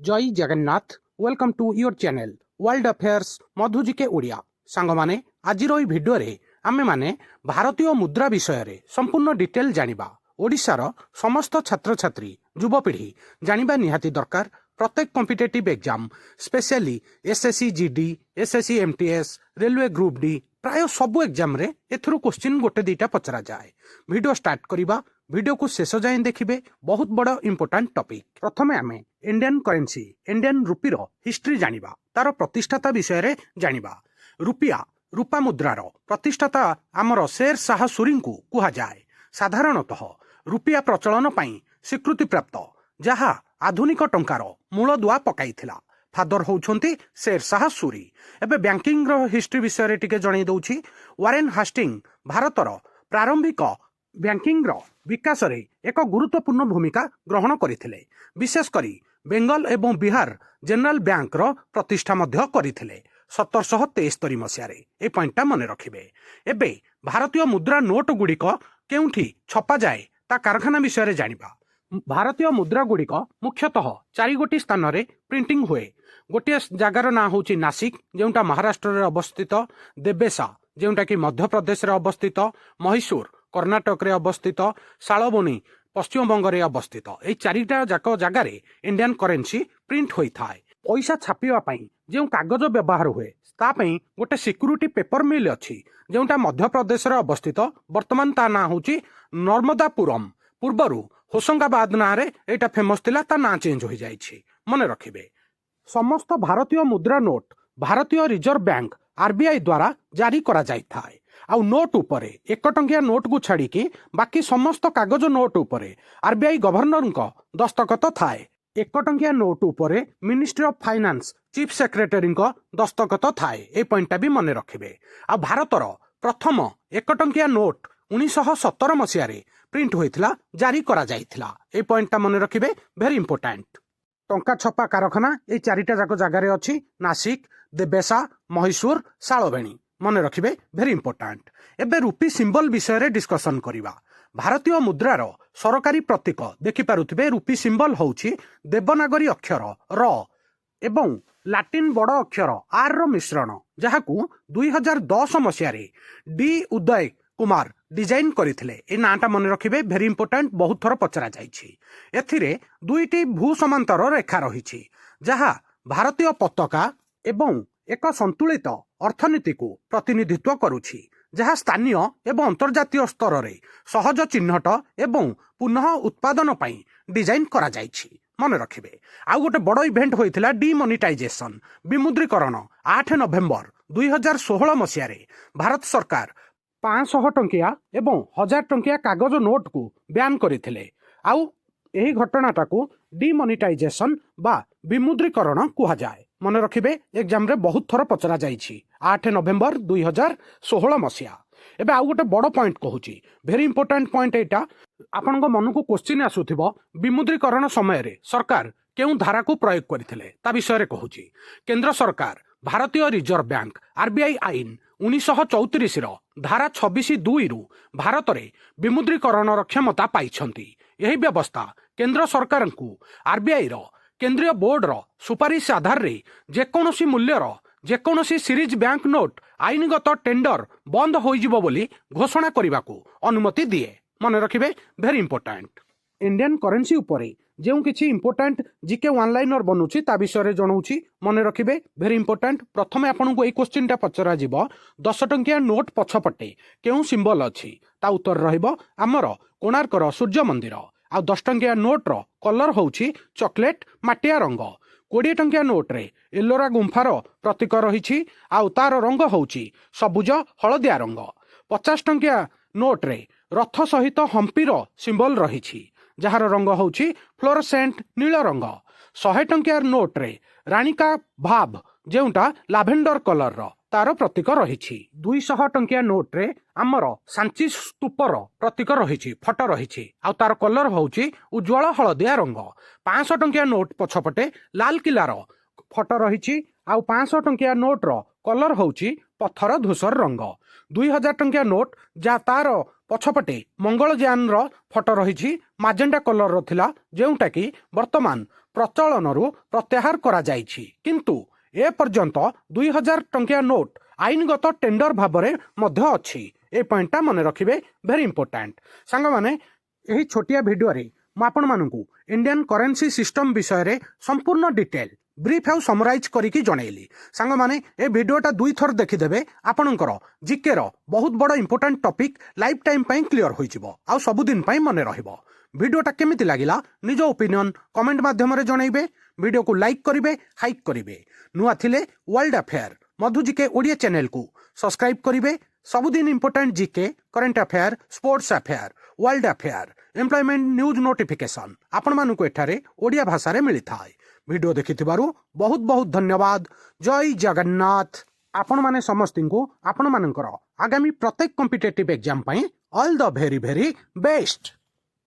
जय Jagannath welcome to your channel world affairs मधुजिके Odia song माने आज भिडियो रे आमे माने भारतीय मुद्रा विषय रे संपूर्ण डिटेल जानिबा। ओडिशार समस्त छात्र छात्री युवपीढ़ी जानिबा निहाती दरकार। प्रत्येक competitive exam specially SSC GD SSC MTS railway group D प्राय सबु एग्जाम रे एथुरु क्वेश्चन गोटे दुईटा पचरा जाए। वीडियो स्टार्ट करिबा। वीडियो को शेष जाए देखिबे, बहुत बड़ इंपोर्टेंट टॉपिक। प्रथमे आमे इंडियन करेंसी इंडियन रुपी रो हिस्ट्री जानिबा, तार प्रतिष्ठाता विषय रे जानिबा। रुपिया रूपा मुद्रार प्रतिष्ठाता आमर शेर शाह सूरी को कुहा जाए। साधारणतः रुपिया प्रचलन पई स्वीकृति प्राप्त जहा आधुनिक टंकार मूल दुआ पकाइथिला फादर होउछंती शेर शाह सूरी। एबे बैंकिंग रो हिस्ट्री विषय रे टिके जणै दउछि। वारेन हास्टिंग भारतर प्रारंभिक बैंकिंग रो विकास रे एक गुरुत्वपूर्ण भूमिका ग्रहण करथिले। विशेष करी बेंगल एवं बिहार जनरल बैंक रो प्रतिष्ठा मध्य करथिले 1773 मसिया रे। ए पॉइंटटा मने रखिबे। एबे भारतीय मुद्रा नोट गुड़िक केउठी छपा जाए ता कारखाना विषय रे जानिबा। भारतीय मुद्रा गुड़िक मुख्यतः 4 गोटी स्थान रे प्रिंटिंग हुए। गोटे जगार ना होची नासिक जेउटा महाराष्ट्र रे अवस्थित, देबेसा जेउटा कि मध्य प्रदेश रे अवस्थित, मैसूर कर्नाटक रे अवस्थित, शालबनी पश्चिम बंग रे अवस्थित। ए चारिटा जाक जगार इंडियन करेंसी प्रिंट होई थाए। पैसा छापिवा पई जेउ कागज व्यवहार हुए ता पई गोटे सिक्यूरिटी पेपर मिल अछि जेउटा मध्य प्रदेश रे अवस्थित। वर्तमान ता ना होची नर्मदापुरम। पूर्वरु होशंगाबाद ना रे एटा फेमस थिला, ता ना चेंज हो जाइछि, मने रखिबे। समस्त भारतीय मुद्रा नोट भारतीय रिजर्व बैंक आरबीआई द्वारा जारी करा जाय थाए। आउ नोट उपरे 1 टंकिया नोट को छाड़ी की बाकी समस्त कागज नोट उपरे आरबीआई गवर्नर को दस्तखत थाए। 1 टंकिया नोट उपरे ministry of finance chief secretary को दस्तखत थाए। ए पॉइंटटा भी मने रखिबे। आ भारतर प्रथम 1 टंकिया नोट 1917 मसिया रे प्रिंट होइथिला, जारी करा जाइथिला। ए पॉइंटटा मने रखिबे, वेरी इंपोर्टेंट। टंका छपा कारखाना ए चारिटा जाक जगारे अछि, नासिक, देबेसा, मैसूर, शालबेणी, मने रखिबे, वेरी इंपोर्टेंट। एबे रुपी सिंबल विषय रे डिस्कशन करिबा। भारतीय मुद्रार सरकारी प्रतीक देखि पारुथिबे। रुपी सिंबल होउछि देवनागरी अक्षर र एवं लाटिन बड़ अक्षर आर रो मिश्रण, जहाकू 2010 मसिया रे डी उदय कुमार डिजाइन करथिले। ए नाटा मन रखिबे, वेरी इंपोर्टेंट, बहुत थर पचरा जाइछि। एथिरे दुईटी भू समांतर रेखा रहिछि जहा भारतीय पताका एवं एक संतुलित अर्थनीति को प्रतिनिधित्व करुछि, जहा स्थानीय एवं अंतर्जातीय स्तर रे सहज चिन्हट एवं पुनः उत्पादन पई डिजाइन करा जाइछि, मन रखिबे। आउ गोटे बड़ इवेंट होइथिला डिमोनिटाइजेशन विमुद्रीकरण 8 नवेम्बर 2016 मसिया रे भारत सरकार 500 टंकिया एवं 1000 टंकिया कागज नोट को बैन करथिले। आउ एही घटनाटा को डिमोनिटाइजेशन बा विमुद्रीकरण कुहा जाए, मन रखिबे। एग्जाम रे बहुत थर पचरा जाइछि। 8 नवेम्बर 2016 मसिया। एबे आउ गोटे बड़ पॉइंट कहूची, वेरी इंपोर्टेंट पॉइंट। एटा आपन मन को क्वेश्चन आसुथिबो, विमुद्रीकरण समय रे सरकार केउ धारा को प्रयोग करथिले ता विषय रे कहूची। केंद्र सरकार भारतीय रिजर्व बैंक आरबीआई आईन 1934 रो धारा 26(2) रु भारत रे विमुद्रीकरण क्षमता पाइछंती। यही व्यवस्था केंद्र सरकार को आरबीआई रो केंद्रीय बोर्ड रो सुपारिश आधार रे जेकोनोसी मूल्य रो जेकोनोसी सीरीज बैंक नोट आईनगत टेंडर बंद होइजिबो बोली घोषणा करिबा को अनुमति दिए, मन रखिबे, वेरी इंपोर्टेंट। इंडियन करेंसी उपरे जेउ किछि इंपोर्टेंट जीके वन लाइनर बनुछि ता विषय रे जणाउछि, मन रखिबे, वेरी इंपोर्टेंट। प्रथमे आपन को ए क्वेश्चन टा पचरा जिवो, 10 टंकिया नोट पछपटे केउ सिंबल अछि, ता उत्तर रहइबो हमर कोणार्क रो सूर्य मंदिर। आ 10 टंकिया नोट रो कलर होउछि चॉकलेट माटिया रंग। 20 टंकिया नोट रे एलोरा गुंफार प्रतीक रहिछि, आ तार रंग होउछि सबुज हळदिया रंग। 50 टंकिया नोट रे रथ सहित हम्पीर सिंबल रहिछि, जहार रंग होउछि फ्लोरोसेंट नील रंग। 100 टंकिया नोट रे राणिका भाव जेउटा लाभेंडर कलर रो तार प्रतीक रहिछि। 200 टंकिया नोट रे आमर सांची स्तूपर प्रतीक रहिछि, फटो रहिछि, आ तार कलर होउछि उज्जवल हळदिया रंग। 500 टंकिया नोट पछपटे लाल किला रो फटो रहिछि, आ 500 टंकिया नोट रो कलर होउछि पत्थर धूसर रंग। 2000 टंकिया नोट जा तार ପଛପଟେ ମଙ୍ଗଳଯାନର ଫଟୋ ରହିଛି ମାଜେଣ୍ଡା କଲରର ଥିଲା, ଯେଉଁଟାକି ବର୍ତ୍ତମାନ ପ୍ରଚଳନରୁ ପ୍ରତ୍ୟାହାର କରାଯାଇଛି। କିନ୍ତୁ ଏ ପର୍ଯ୍ୟନ୍ତ 2000 ଟଙ୍କିଆ ନୋଟ୍ ଆଇନଗତ ଟେଣ୍ଡର ଭାବରେ ମଧ୍ୟ ଅଛି। ଏ ପଏଣ୍ଟଟା ମନେ ରଖିବେ, ଭେରି ଇମ୍ପୋର୍ଟାଣ୍ଟ। ସାଙ୍ଗମାନେ, ଏହି ଛୋଟିଆ ଭିଡ଼ିଓରେ ମୁଁ ଆପଣମାନଙ୍କୁ ଇଣ୍ଡିଆନ୍ କରେନ୍ସି ସିଷ୍ଟମ ବିଷୟରେ ସମ୍ପୂର୍ଣ୍ଣ ଡିଟେଲ ବ୍ରିଫ୍ ଆଉ ସମରାଇଜ୍ କରିକି ଜଣେଇଲି। ସାଙ୍ଗମାନେ, ଏ ଭିଡ଼ିଓଟା 2 ଥର ଦେଖିଦେବେ, ଆପଣଙ୍କର ଜିକେର ବହୁତ ବଡ଼ ଇମ୍ପୋର୍ଟାଣ୍ଟ ଟପିକ୍ ଲାଇଫ୍ ଟାଇମ୍ ପାଇଁ କ୍ଲିଅର ହୋଇଯିବ ଆଉ ସବୁଦିନ ପାଇଁ ମନେ ରହିବ। ଭିଡ଼ିଓଟା କେମିତି ଲାଗିଲା ନିଜ ଓପିନିଅନ୍ କମେଣ୍ଟ ମାଧ୍ୟମରେ ଜଣାଇବେ। ଭିଡ଼ିଓକୁ ଲାଇକ୍ କରିବେ, ହାଇକ୍ କରିବେ। ନୂଆ ଥିଲେ ୱାର୍ଲଡ ଆଫେୟାର ମଧୁ ଜିକେ ଓଡ଼ିଆ ଚ୍ୟାନେଲକୁ ସବସ୍କ୍ରାଇବ୍ କରିବେ। ସବୁଦିନ important GK, current affair, sports affair, world affair, employment news notification ଆପଣମାନଙ୍କୁ ଏଠାରେ ଓଡ଼ିଆ ଭାଷାରେ ମିଳିଥାଏ। ଭିଡ଼ିଓ ଦେଖିଥିବାରୁ ବହୁତ ବହୁତ ଧନ୍ୟବାଦ। ଜୟ ଜଗନ୍ନାଥ। ଆପଣମାନେ ସମସ୍ତଙ୍କୁ ଆପଣମାନଙ୍କର ଆଗାମୀ ପ୍ରତ୍ୟେକ କମ୍ପିଟେଟିଭ୍ ଏକ୍ଜାମ ପାଇଁ all the very very best.